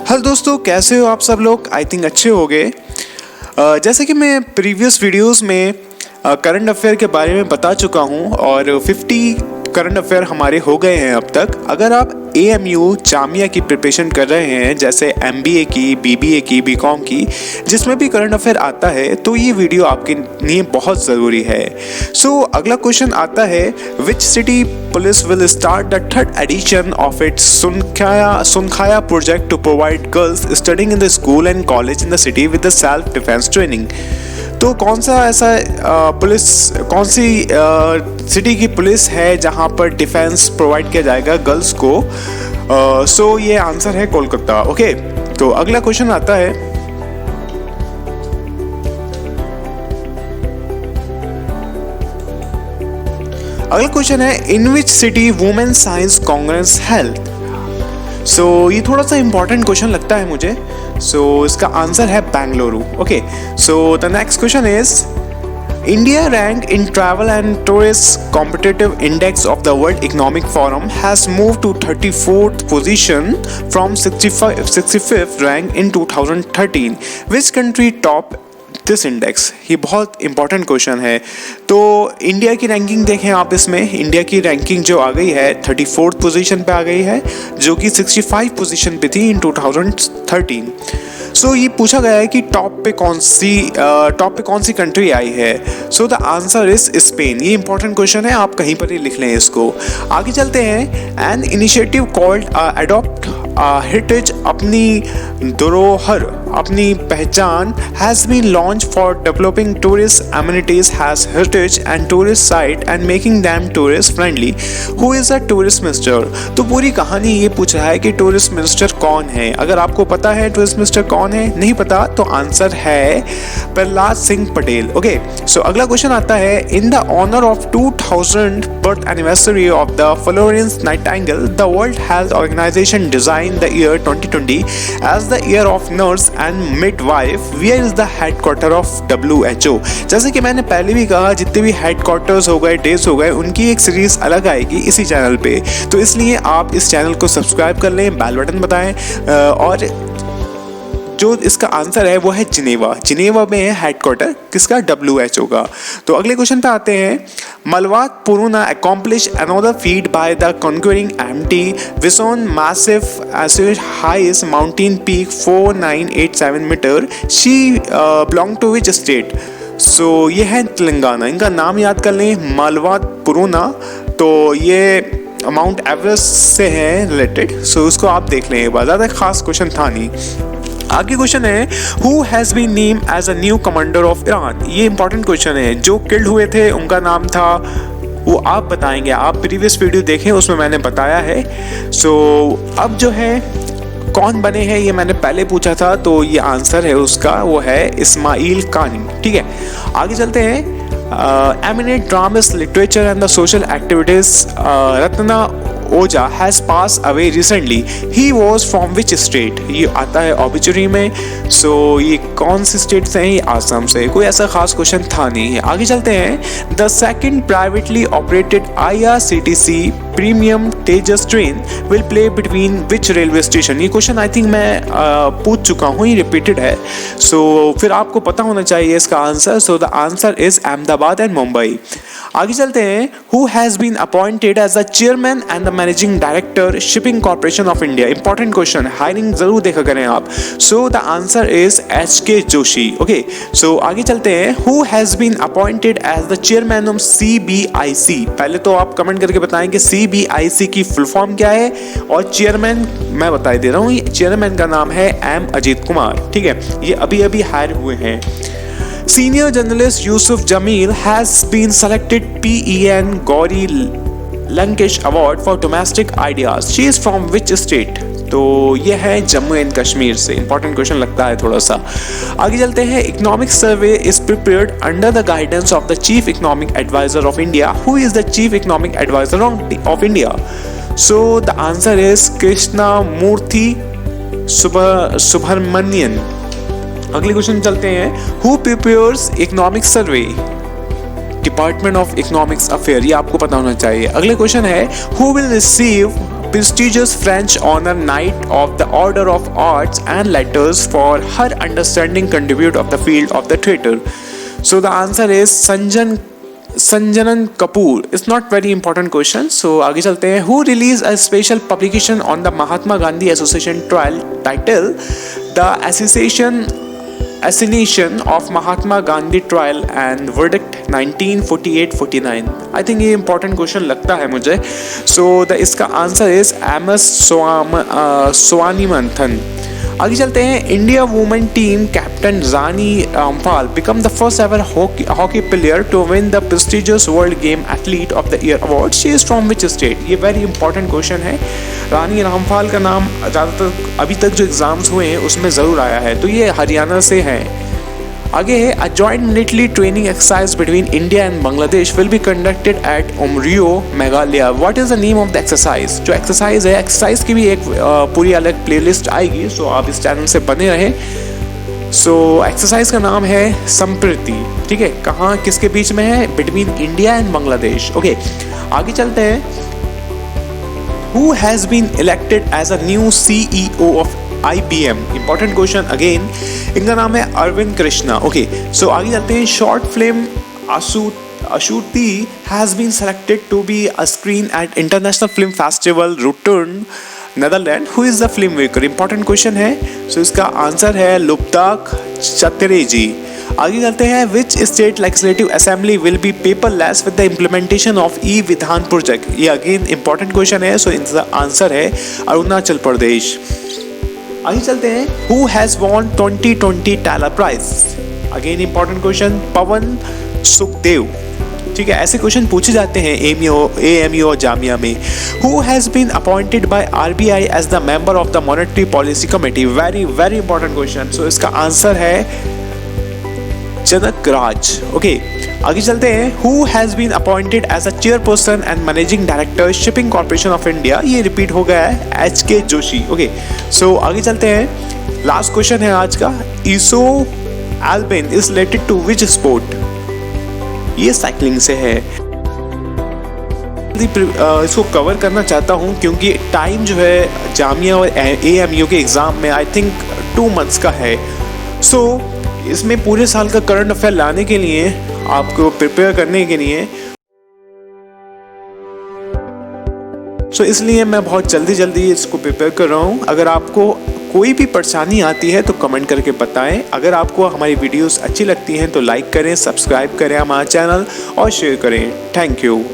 Hello दोस्तों, कैसे हो आप सब लोग। आई थिंक अच्छे होंगे। जैसे कि मैं प्रीवियस वीडियोस में करंट अफेयर के बारे में बता चुका हूँ और 50 करंट अफेयर हमारे हो गए हैं अब तक। अगर आप AMU जामिया की प्रिपरेशन कर रहे हैं, जैसे MBA की, BBA की, BCom की, जिसमें भी करंट अफेयर आता है, तो ये वीडियो आपके लिए बहुत ज़रूरी है। सो अगला क्वेश्चन आता है, which city police will start the 3rd edition of its सुनखाया project to provide girls studying in the school and college in the city with the self defence training. तो कौन सी सिटी की पुलिस है जहां पर defence provide किया जाएगा girls को। सो ये आंसर है कोलकाता। ओके, तो अगला क्वेश्चन आता है, in which city women science congress held. So ये थोड़ा सा इंपॉर्टेंट क्वेश्चन लगता है मुझे। सो इसका आंसर है Bengaluru. Okay, so the next question is, India rank in travel and tourist competitive index of the World Economic Forum has moved to 34th position from 65th rank in 2013. Which country top this index? ये बहुत important question है। तो India की ranking देखें आप, इसमें India की ranking जो आ गई है 34th पोजीशन पे आ गई है, जो कि 65 पोजीशन पे थी इन 2013। सो ये पूछा गया है कि टॉप पे कौन सी कंट्री आई है। सो द आंसर इज स्पेन। ये इंपॉर्टेंट क्वेश्चन है, आप कहीं पर ही लिख लें इसको। आगे चलते हैं, an initiative called adopt heritage, अपनी धरोहर, अपनी पहचान, has been launch for developing tourist amenities has heritage and tourist site and making them tourist friendly. Who is a tourist minister? तो पूरी कहानी ये पूछ रहा है कि टूरिस्ट मिनिस्टर कौन है। अगर आपको पता है टूरिस्ट मिनिस्टर कौन है, नहीं पता, तो आंसर है प्रहलाद सिंह पटेल। ओके, सो अगला क्वेश्चन आता है, in the honour of 2000th birth anniversary of the Florence Nightingale, the World Health Organization designed the year 2020 as the year of nurse and midwife. Where is the headquarter of WHO? जैसे कि मैंने पहले भी कहा, जितने भी headquarters हो गए, डेज हो गए, उनकी एक सीरीज अलग आएगी इसी चैनल पे। तो इसलिए आप इस चैनल को सब्सक्राइब कर लें, बेल बटन बताएं, और जो इसका आंसर है वो है जिनेवा में है हेडक्वार्टर किसका? WHO का। तो अगले क्वेश्चन पे आते हैं, Malavath Purna accomplish another feat by the conquering empty vision massive highest mountain peak 4987 metre. She belong to which state? So ये है तेलंगाना। इनका नाम याद कर लें, मलवात पुरुना। तो ये माउंट एवरेस्ट से है रिलेटेड। सो उसको आप देख लें एक बार, ज़्यादा खास क्वेश्चन था नहीं। आगे क्वेश्चन है, who has been name as a new commander of Iran. ये इंपॉर्टेंट क्वेश्चन है। जो किल्ड हुए थे उनका नाम था, वो आप बताएंगे। आप प्रीवियस वीडियो देखें, उसमें मैंने बताया है। सो अब जो है कौन बने हैं, ये मैंने पहले पूछा था, तो ये आंसर है उसका, वो है इस्माइल कानी। ठीक है, आगे चलते हैं, eminent dramatists, literature and the social activities, Ratna Oja has passed away recently. He was from which state? ये आता है ऑब्ituary में। सो ये कौन सी स्टेट से है? ये आसाम से। कोई ऐसा खास क्वेश्चन था नहीं है। आगे चलते हैं, the second privately operated IRCTC premium Tejas train will play between which railway station. ये क्वेश्चन आई थिंक मैं पूछ चुका हूँ, ये रिपीटेड है। सो फिर आपको पता होना चाहिए इसका answer. So the answer is Ahmedabad and Mumbai. आगे चलते हैं, who has been appointed as the chairman and the managing director shipping corporation of India. Important question है, हायरिंग जरूर देखा करें आप। So the answer is HK Joshi. Okay, so आगे चलते हैं, who has been appointed as the chairman of CBIC। पहले तो आप कमेंट करके बताएं कि CBIC की फुल फॉर्म क्या है, और चेयरमैन मैं बता दे रहा हूँ, चेयरमैन का नाम है M अजीत कुमार। ठीक है, ये अभी हायर हुए हैं। Senior journalist Yusuf Jamil has been selected PEN Gauri Lankesh Award for Domestic Ideas. She is from which state? तो ये है जम्मू एंड कश्मीर से। इंपॉर्टेंट क्वेश्चन लगता है थोड़ा सा। आगे चलते हैं, economic survey is prepared under the guidance of the chief economic adviser of India. Who is the chief economic adviser of India? So the answer is Krishna Murthy Subramanian. अगले क्वेश्चन चलते हैं, who prepares economic survey? Department of economics affair. ये आपको पता होना चाहिए। अगले question है, who will receive prestigious French honor Knight of the Order of Arts and Letters for her understanding contribute of the field of the theatre? So the answer is Sanjanan Kapoor. It's not very important question. So आगे चलते हैं. Who released a special publication on the Mahatma Gandhi Association trial title The Assassination of Mahatma Gandhi Trial and Verdict 1948-49? I think ये important question लगता है मुझे. So इसका answer is MS Swaminathan. आगे चलते हैं. India women team captain Rani Rampal become the first ever hockey player to win the prestigious world game athlete of the year award. She is from which state? ये very important question है. रानी रामपाल का नाम ज़्यादातर अभी तक जो एग्जाम्स हुए हैं उसमें ज़रूर आया है, तो ये हरियाणा से है. आगे है. A joint military training exercise between India and Bangladesh will be conducted at Umroi Meghalaya. What is the name of the exercise? जो एक्सरसाइज है, एक्सरसाइज की भी एक पूरी अलग प्लेलिस्ट आएगी, सो आप इस चैनल से बने रहें. सो एक्सरसाइज का नाम है संप्रीति. ठीक है, कहाँ किसके बीच में है? Between India and Bangladesh. Okay, आगे चलते हैं. Who has been elected as a new CEO of IBM? Important question again. इनका नाम है अरविंद कृष्णा. ओके, सो आगे चलते हैं. Short film Ashuti has been selected to be a screen at International Film Festival Rotterdam, Netherlands. Who is the filmmaker? Important question है. सो इसका आंसर है लुब्धाक चतुर्वेदी. आगे चलते हैं. Which state legislative assembly will be paperless with the implementation of e Vidhan project? ये again important question है. सो इसका आंसर है अरुणाचल प्रदेश. आगे चलते हैं. Who has won 2020 Tyler prize? Again important question. Pawan Sukhdev. ठीक है, ऐसे क्वेश्चन पूछे जाते हैं AMU और जामिया में. Who has been appointed by RBI as the member of the monetary policy committee? Very very important question. So इसका आंसर है जनक राज. ओके, आगे चलते हैं. Who has been appointed as a chairperson and managing director shipping corporation of India? ये repeat हो गया है, HK जोशी. ओके, सो आगे चलते हैं. लास्ट क्वेश्चन है आज का. Esow Alben is related to which sport? ये साइकिलिंग से है. इसको कवर करना चाहता हूँ क्योंकि टाइम जो है जामिया और AMU के एग्जाम में आई थिंक 2 months का है. सो इसमें पूरे साल का करंट अफेयर लाने के लिए, आपको प्रिपेयर करने के लिए, सो इसलिए मैं बहुत जल्दी इसको प्रिपेयर कर रहा हूँ. अगर आपको कोई भी परेशानी आती है तो कमेंट करके बताएं. अगर आपको हमारी वीडियोस अच्छी लगती हैं तो लाइक करें, सब्सक्राइब करें हमारा चैनल और शेयर करें. Thank you.